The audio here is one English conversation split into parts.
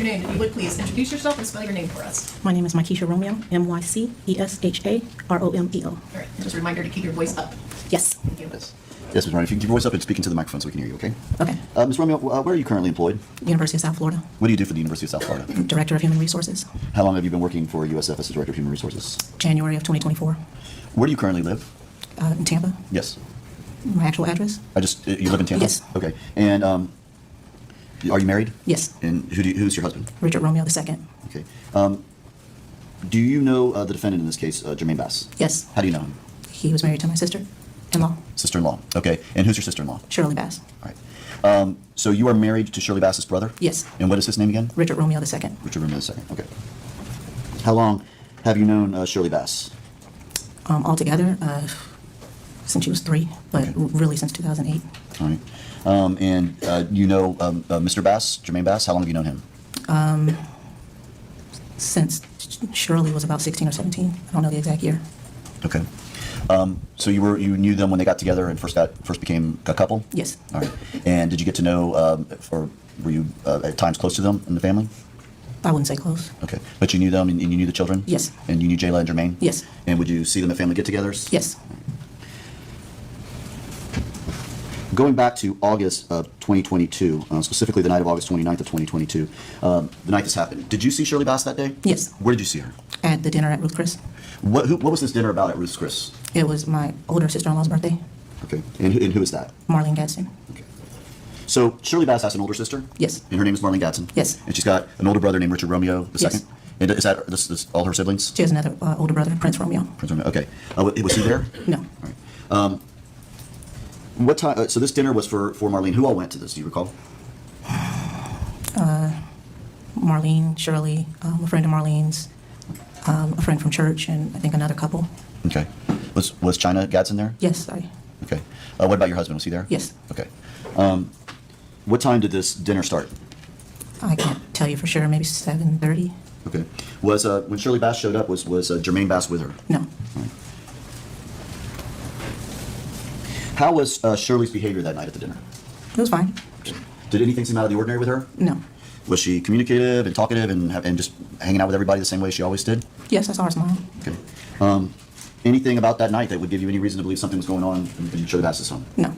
afternoon. If you would please introduce yourself and spell your name for us. My name is Mykesha Romeo, M-Y-C-E-S-H-A-R-O-M-E-O. All right. And just a reminder to keep your voice up. Yes. Thank you. Yes, Ms. Romeo, if you keep your voice up and speak into the microphone so we can hear you, okay? Okay. Ms. Romeo, where are you currently employed? University of South Florida. What do you do for the University of South Florida? Director of Human Resources. How long have you been working for USF as the Director of Human Resources? January of 2024. Where do you currently live? In Tampa. Yes. My actual address? You live in Tampa? Yes. Okay. And are you married? Yes. And who's your husband? Richard Romeo II. Okay. Do you know the defendant in this case, Jermaine Bass? Yes. How do you know him? He was married to my sister-in-law, Sister-in-law. Okay. And who's your sister-in-law? Shirley Bass. All right. So you are married to Shirley Bass's brother? Yes. And what is his name again? Richard Romeo II. Richard Romeo II. Okay. How long have you known Shirley Bass? Altogether, since she was 3, but Okay. really since 2008. All right. And you know Mr. Bass, Jermaine Bass? How long have you known him? Since Shirley was about 16 or 17. I don't know the exact year. Okay. So you knew them when they got together and first became a couple? Yes. All right. And did you get to know, or were you at times close to them in the family? I wouldn't say close. Okay. But you knew them and you knew the children? Yes. And you knew Jayla and Jermaine? Yes. And would you see them at family get-togethers? Yes. Going back to August of 2022, specifically the night of August 29th of 2022, the night this happened, did you see Shirley Bass that day? Yes. Where did you see her? At the dinner at Ruth Chris. What was this dinner about at Ruth's Chris? It was my older sister-in-law's birthday, Okay. And who is that? Marlene Gadsden. Okay. So Shirley Bass has an older sister? Yes. And her name is Marlene Gadsden? Yes. And she's got an older brother named Richard Romeo II? Yes. And is that this all her siblings? She has another older brother, Prince Romeo. Prince Romeo. Okay. Was he there? No. All right. What time? So this dinner was for Marlene. Who all went to this? Do you recall? Marlene, Shirley, a friend of Marlene's, a friend from church, and I think another couple. Okay. Was China Gadsden there? Yes, Okay. What about your husband? Was he there? Yes. Okay. What time did this dinner start? I can't tell you for sure, maybe 7:30. Okay. Was when Shirley Bass showed up, was Jermaine Bass with her? No. All right. How was Shirley's behavior that night at the dinner? It was fine. Did anything seem out of the ordinary with her? No. Was she communicative and talkative and just hanging out with everybody the same way she always did? Yes, I saw her smile. Okay. Anything about that night that would give you any reason to believe something was going on in Shirley Bass's home? No.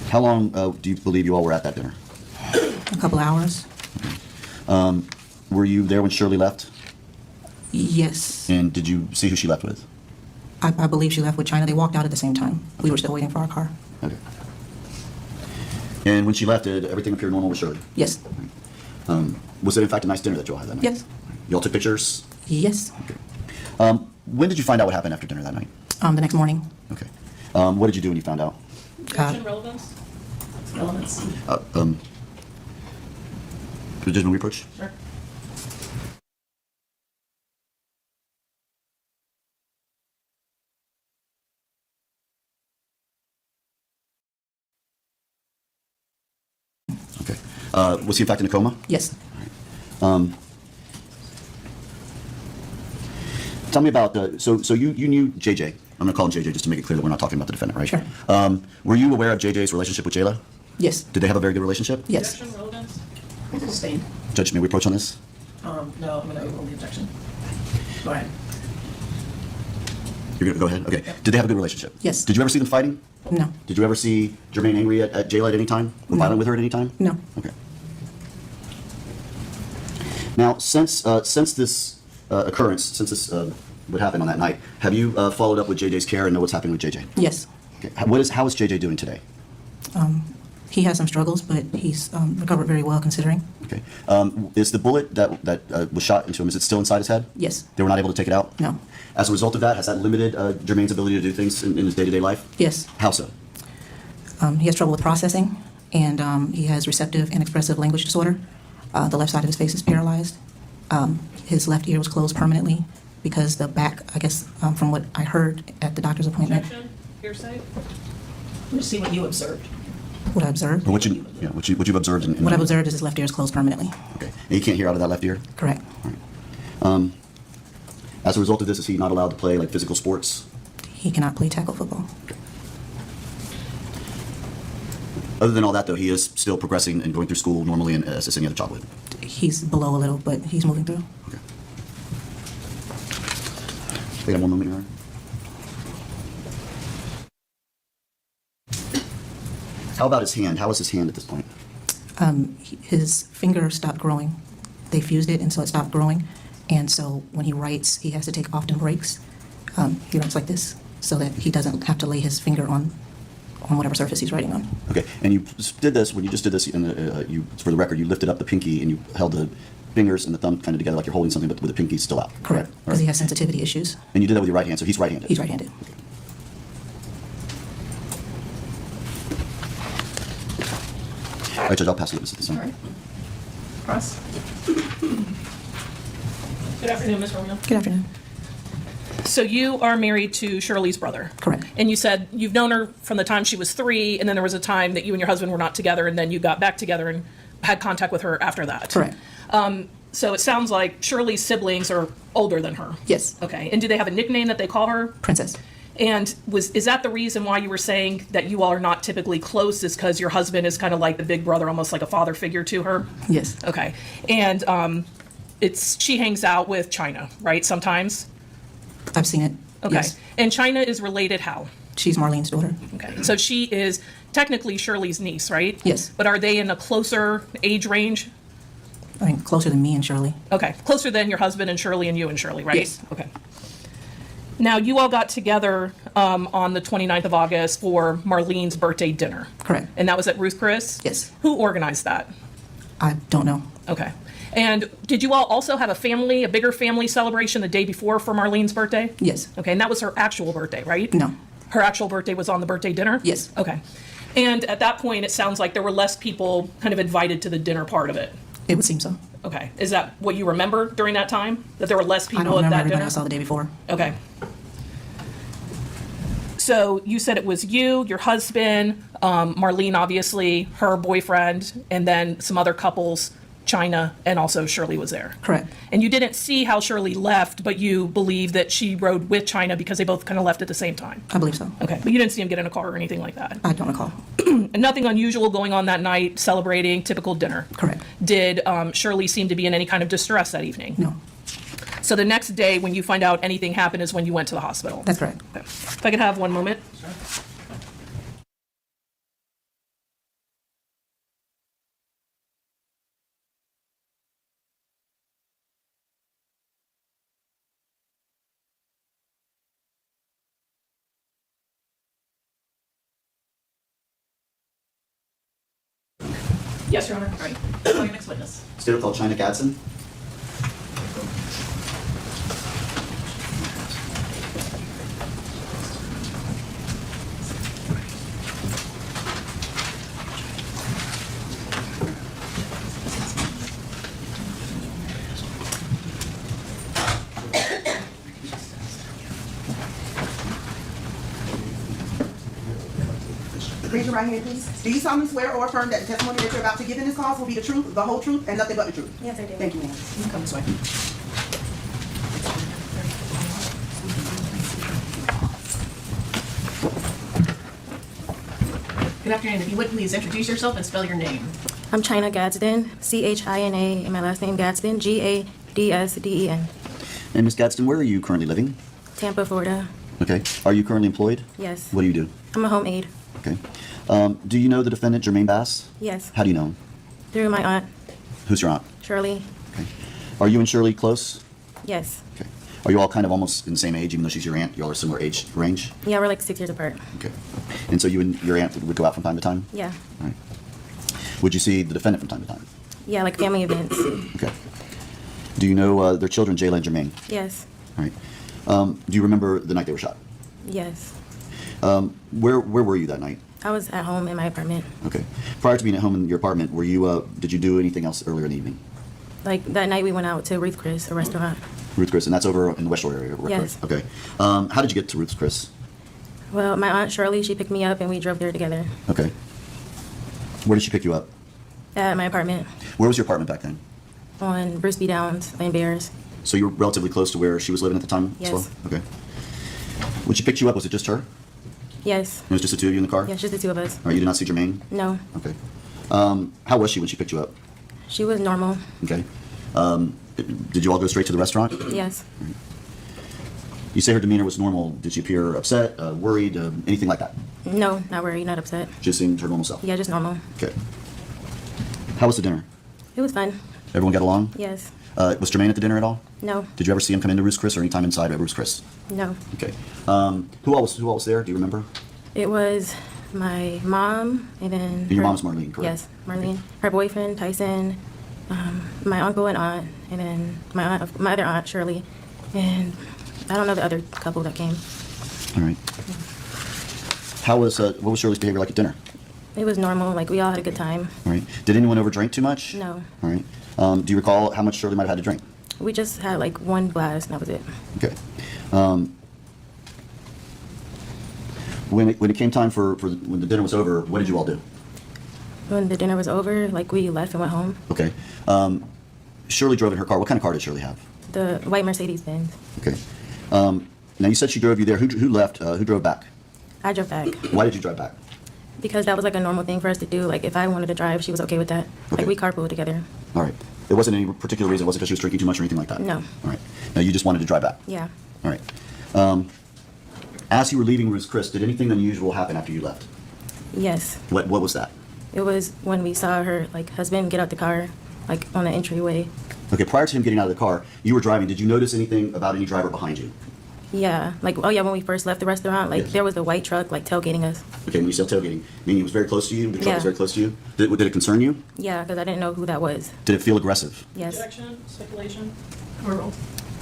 How long do you believe you all were at that dinner? A couple hours. Were you there when Shirley left? Yes. And did you see who she left with? I believe she left with China. They walked out at the same time. We were still waiting for our car. Okay. And when she left, did everything appear normal with Shirley? Yes. Was it in fact a nice dinner that you all had that night? Yes. You all took pictures? Yes. Okay. When did you find out what happened after dinner that night? The next morning. Okay. What did you do when you found out? Relevance? Relevance. Legitimate reproach? Sure. Okay. Was he in fact in a coma? Yes. Tell me about so you knew JJ. I'm going to call him JJ just to make it clear that we're not talking about the defendant, right? Sure. Were you aware of JJ's relationship with Jayla? Yes. Did they have a very good relationship? Yes. Objection, relevance? Sustained. Judge, may we approach on this? No, I'm going to overrule the objection. Go ahead. You're going to go ahead? Okay. Did they have a good relationship? Yes. Did you ever see them fighting? No. Did you ever see Jermaine angry at Jayla at any time? Or No. violent with her at any time? No. Okay. Now, since this occurrence, since this what happened on that night, have you followed up with JJ's care and know what's happening with JJ? Yes. Okay. How is JJ doing today? He has some struggles, but he's recovered very well considering. Okay. Is the bullet that was shot into him, is it still inside his head? Yes. They were not able to take it out? No. As a result of that, has that limited Jermaine's ability to do things in his day-to-day life? Yes. How so? He has trouble with processing, and he has receptive and expressive language disorder. The left side of his face is paralyzed. His left ear was closed permanently because the back, I guess, from what I heard at the doctor's appointment. Objection, hearsay? Let's see what you observed. What I observed? Or what you've observed in What I've observed is his left ear is closed permanently. Okay. And he can't hear out of that left ear? Correct. As a result of this, is he not allowed to play like physical sports? He cannot play tackle football. Other than all that, though, he is still progressing and going through school normally and as any other child would. He's below a little, but he's moving through. Okay. Wait one moment, Your Honor. How about his hand? How is his hand at this point? His finger stopped growing. They fused it, and so it stopped growing. And so when he writes, he has to take often breaks. He writes like this so that he doesn't have to lay his finger on whatever surface he's writing on. Okay, and you did this, when you just did this, for the record, you lifted up the pinky and you held the fingers and the thumb kind of together like you're holding something, but with the pinky still out. Correct, because he has sensitivity issues. And you did that with your right hand, so he's right-handed? He's right-handed. Okay. All right, Judge, I'll pass the witness at this time. All right. Cross. Good afternoon, Ms. Romeo. Good afternoon. So you are married to Shirley's brother? Correct. And you said you've known her from the time she was 3, and then there was a time that you and your husband were not together, and then you got back together and had contact with her after that? Correct. So it sounds like Shirley's siblings are older than her? Yes. Okay. And do they have a nickname that they call her? Princess. And is that the reason why you were saying that you all are not typically close, is because your husband is kind of like the big brother, almost like a father figure to her? Yes. Okay. And she hangs out with China, right, sometimes? I've seen it. Okay. Yes. And China is related how? She's Marlene's daughter. Okay. So she is technically Shirley's niece, right? Yes. But are they in a closer age range? I mean, closer than me and Shirley. Okay. Closer than your husband and Shirley and you and Shirley, right? Yes. Okay. Now, you all got together on the 29th of August for Marlene's birthday dinner. Correct. And that was at Ruth Chris? Yes. Who organized that? I don't know. Okay. And did you all also have a bigger family celebration the day before for Marlene's birthday? Yes. Okay, and that was her actual birthday, right? No. Her actual birthday was on the birthday dinner? Yes. Okay. And at that point, it sounds like there were less people kind of invited to the dinner part of it. It would seem so. Okay. Is that what you remember during that time? That there were less I people don't at remember that everybody dinner? I saw the day before. Okay. So you said it was you, your husband, Marlene, obviously, her boyfriend, and then some other couples, China, and also Shirley was there. Correct. And you didn't see how Shirley left, but you believe that she rode with China because they both kind of left at the same time. I believe so. Okay, but you didn't see him get in a car or anything like that. I don't recall. And nothing unusual going on that night, celebrating, typical dinner. Correct. Did Shirley seem to be in any kind of distress that evening? No. So the next day, when you find out anything happened, is when you went to the hospital? That's correct. Okay. If I could have one moment. Yes, Your Honor. All right. Call your next witness. State called China Gadsden. Raise your right hand, please. Do you solemnly swear or affirm that the testimony that you're about to give in this cause will be the truth, the whole truth, and nothing but the truth? Yes, I do. Thank you, ma'am. You can come this way. Good afternoon. If you would please introduce yourself and spell your name. I'm China Gadsden, C-H-I-N-A, and my last name Gadsden, G-A-D-S-D-E-N. And Ms. Gadsden, where are you currently living? Tampa, Florida. Okay. Are you currently employed? Yes. What do you do? I'm a home aide. Okay. Do you know the defendant, Jermaine Bass? Yes. How do you know him? Through my aunt, Who's your aunt? Shirley. Okay. Are you and Shirley close? Yes. Okay. Are you all kind of almost in the same age, even though she's your aunt? You all are similar age range? Yeah, we're like 6 years apart. Okay. And so you and your aunt would go out from time to time? Yeah. All right. Would you see the defendant from time to time? Yeah, like family events. Okay. Do you know their children, Jayla and Jermaine? Yes. All right. Do you remember the night they were shot? Yes. Where were you that night? I was at home in my apartment. Okay. Prior to being at home in your apartment, were you did you do anything else earlier in the evening? Like that night we went out to Ruth Chris, a restaurant. Ruth Chris, and that's over in the West Shore area, correct? Yes. Okay. How did you get to Ruth Chris? Well, my aunt Shirley, she picked me up and we drove there together Okay. Where did she pick you up? at my apartment Where was your apartment back then? on Bruce B. Downs in Bears. So you were relatively close to where she was living at the time as Yes. well? Okay. When she picked you up, was it just her? Yes. It was just the two of you in the car? Yeah, just the two of us. All right, you did not see Jermaine? No. Okay. How was she when she picked you up? She was normal. Okay. Did you all go straight to the restaurant? Yes. You say her demeanor was normal. Did she appear upset, worried, anything like that? No, not worried, not upset. Just seemed her normal self? Yeah, just normal. Okay. How was the dinner? It was fun. Everyone got along? Yes. Was Jermaine at the dinner at all? No. Did you ever see him come into Ruth's Chris or any time inside of Ruth's Chris? No. Okay. Who all was there? Do you remember? It was my mom and then. And your mom's Marlene, correct? Yes, Marlene. Her boyfriend Tyson, my uncle and aunt, and then my other aunt Shirley, and I don't know the other couple that came. All right. What was Shirley's behavior like at dinner? It was normal. Like we all had a good time. All right. Did anyone overdrink too much? No. All right. Do you recall how much Shirley might have had to drink? We just had like one glass and that was it. Okay. When it came time for when the dinner was over, what did you all do? When the dinner was over, like we left and went home. Okay. Shirley drove in her car. What kind of car did Shirley have? The white Mercedes Benz. Okay. Now you said she drove you there. Who left? Who drove back? I drove back Why did you drive back? because that was like a normal thing for us to do. Like if I wanted to drive, she was okay with that. Okay. Like we carpooled together. All right. There wasn't any particular reason. It wasn't because she was drinking too much or anything like that? No. All right. Now you just wanted to drive back? Yeah. All right. As you were leaving Ruth's Chris, did anything unusual happen after you left? Yes. What was that? It was when we saw her like husband get out the car, like on the entryway. Okay, prior to him getting out of the car, you were driving. Did you notice anything about any driver behind you? Yeah. Like oh yeah, when we first left the restaurant, like Yes. there was a white truck like tailgating us. Okay, when you said tailgating, meaning he was very close to you? The truck Yeah. was very close to you? Did it concern you? Yeah, because I didn't know who that was. Did it feel aggressive? Yes. Objection, speculation, or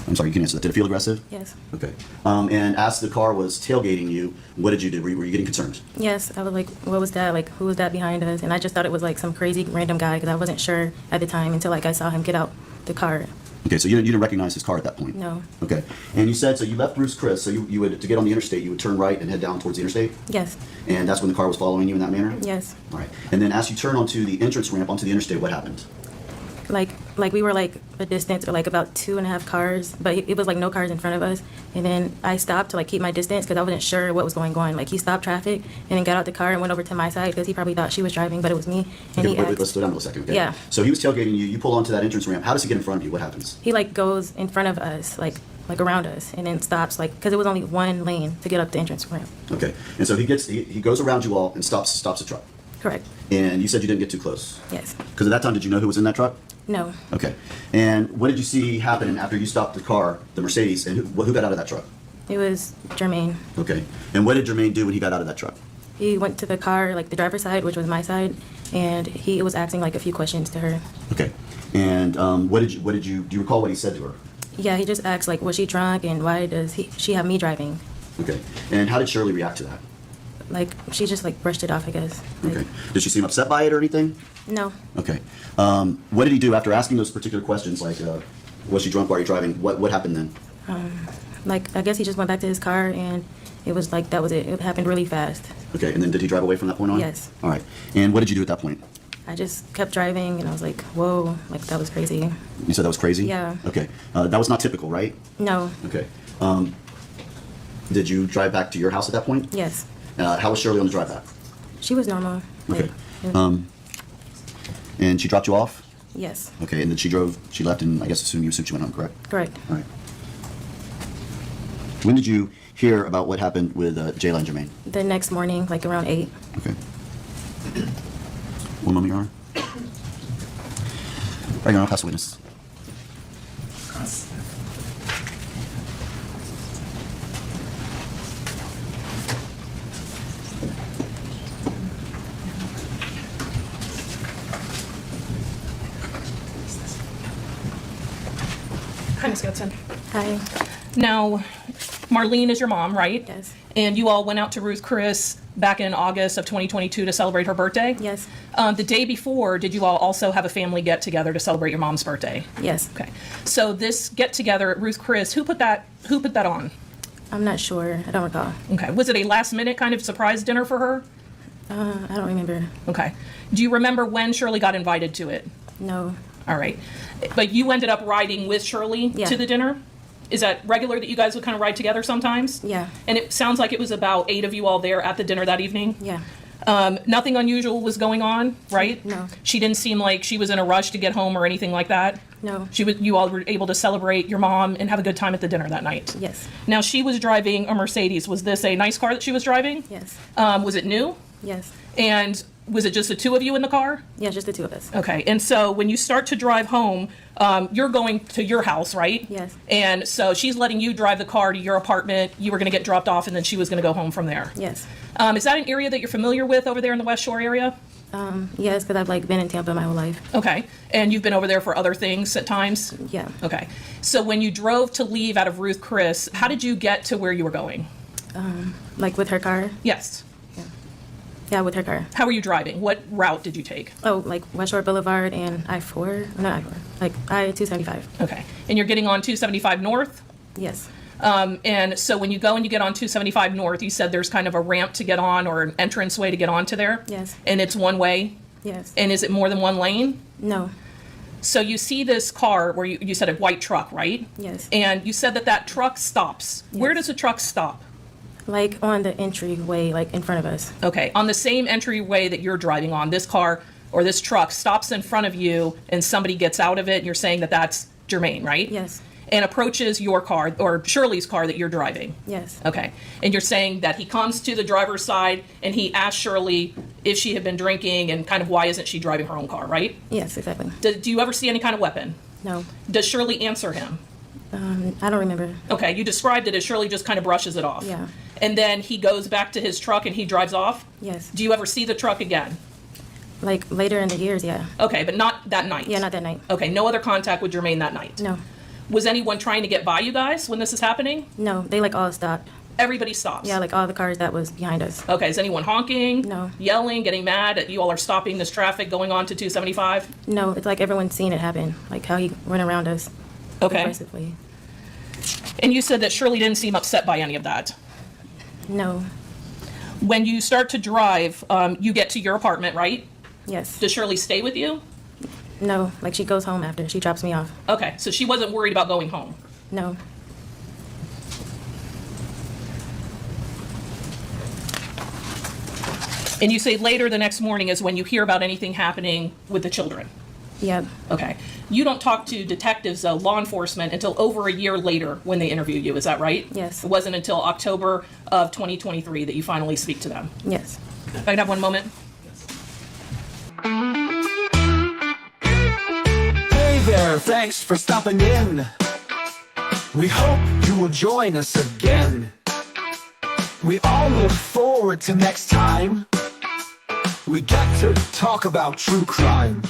I'm sorry, you can answer that. Did it feel aggressive? Yes. Okay. And as the car was tailgating you, what did you do? Were you getting concerned? Yes, I was like, what was that? Like, who was that behind us? And I just thought it was like some crazy random guy because I wasn't sure at the time until like I saw him get out the car. Okay, so you didn't recognize his car at that point? No. Okay. And you said, so you left Ruth's Chris, so you would, to get on the interstate, you would turn right and head down towards the interstate? Yes. And that's when the car was following you in that manner? Yes. All right. And then as you turn onto the entrance ramp onto the interstate, what happened? Like we were like a distance or like about 2.5 cars, but it was like no cars in front of us. And then I stopped to like keep my distance because I wasn't sure what was going on. Like he stopped traffic and then got out the car and went over to my side because he probably thought she was driving, but it was me. And Okay, he wait, asked, let's slow down for a second, okay? Yeah. So he was tailgating you, you pull onto that entrance ramp. How does he get in front of you? What happens? he like goes in front of us, like around us, and then stops like because it was only one lane to get up the entrance ramp. Okay. And so he goes around you all and stops the truck. Correct. And you said you didn't get too close. Yes. Because at that time, did you know who was in that truck? No. Okay. And what did you see happen after you stopped the car, the Mercedes, and who got out of that truck? It was Jermaine. Okay. And what did Jermaine do when he got out of that truck? He went to the car, like the driver's side, which was my side, and he was asking like a few questions to her. Okay. And do you recall what he said to her? Yeah, he just asked like, was she drunk and why does she have me driving? Okay. And how did Shirley react to that? Like she just like brushed it off, I guess. Like, Okay. Did she seem upset by it or anything? No. Okay. What did he do after asking those particular questions? Like, was she drunk while you're driving? What happened then? Like I guess he just went back to his car and it was like that was it. It happened really fast. Okay. And then did he drive away from that point on? Yes. All right. And what did you do at that point? I just kept driving and I was like, whoa, like that was crazy. You said that was crazy? Yeah. Okay. That was not typical, right? No. Okay. Did you drive back to your house at that point? Yes. How was Shirley on the drive back? She was normal. Okay. Like, And she dropped you off? yes. Okay. And then she left, and I guess as soon as she went home, correct? Correct. All right. When did you hear about what happened with Jayla and Jermaine? The next morning, like around 8. Okay. One moment, Your Honor. All right, Your Honor, pass the witness. Hi, Ms. Goodson. Hi. Now, Marlene is your mom, right? Yes. And you all went out to Ruth Chris back in August of 2022 to celebrate her birthday? Yes. The day before, did you all also have a family get-together to celebrate your mom's birthday? Yes. Okay. So this get-together at Ruth Chris, who put that on? I'm not sure. I don't recall. Okay. Was it a last-minute kind of surprise dinner for her? I don't remember. Okay. Do you remember when Shirley got invited to it? No. All right. But you ended up riding with Shirley Yeah. to the dinner? Is that regular that you guys would kind of ride together sometimes? Yeah. And it sounds like it was about 8 of you all there at the dinner that evening? Yeah. Nothing unusual was going on, right? No. She didn't seem like she was in a rush to get home or anything like that? No. You all were able to celebrate your mom and have a good time at the dinner that night? Yes. Now, she was driving a Mercedes. Was this a nice car that she was driving? Yes. Was it new? Yes. And was it just the two of you in the car? Yeah, just the two of us. Okay, and so when you start to drive home, you're going to your house, right? Yes. And so she's letting you drive the car to your apartment. You were going to get dropped off, and then she was going to go home from there. Yes. Is that an area that you're familiar with over there in the West Shore area? Yes, because I've like been in Tampa my whole life. Okay, and you've been over there for other things at times? Yeah. Okay, so when you drove to leave out of Ruth Chris, how did you get to where you were going? Like with her car. Yes. Yeah, with her car. How were you driving? What route did you take? Oh, like West Shore Boulevard and I-4. Not I-4. Like I-275. Okay, and you're getting on 275 North? Yes. And so when you go and you get on 275 North, you said there's kind of a ramp to get on or an entrance way to get onto there? Yes. And it's one way? Yes. And is it more than one lane? No. So you see this car where you said a white truck, right? Yes. And you said that truck stops. Where does the truck stop? Like on the entryway, like in front of us. Okay, on the same entryway that you're driving on, this car or this truck stops in front of you and somebody gets out of it and you're saying that that's Jermaine, right? Yes. And approaches your car or Shirley's car that you're driving. Yes. Okay, and you're saying that he comes to the driver's side and he asks Shirley if she had been drinking and kind of why isn't she driving her own car, right? Yes, exactly. Do you ever see any kind of weapon? No. Does Shirley answer him? I don't remember. Okay, you described it as Shirley just kind of brushes it off. Yeah. And then he goes back to his truck and he drives off? Yes. Do you ever see the truck again? Like later in the years, yeah. Okay, but not that night? Yeah, not that night. Okay, no other contact with Jermaine that night? No. Was anyone trying to get by you guys when this is happening? No, they like all stopped. Everybody stops? Yeah, like all the cars that was behind us. Okay, is anyone honking? No. Yelling, getting mad that you all are stopping this traffic going on to 275? No, it's like everyone's seen it happen. Like how he ran around us Okay. aggressively. And you said that Shirley didn't seem upset by any of that. No. When you start to drive, you get to your apartment, right? Yes. Does Shirley stay with you? No, like she goes home after. She drops me off. Okay, so she wasn't worried about going home. No. And you say later the next morning is when you hear about anything happening with the children. Yeah. Okay. You don't talk to detectives, law enforcement, until over a year later when they interview you. Is that right? Yes. It wasn't until October of 2023 that you finally speak to them. Yes. If I can have one moment. Hey there, thanks for stopping in. We hope you will join us again. We all look forward to next time. We get to talk about true crime.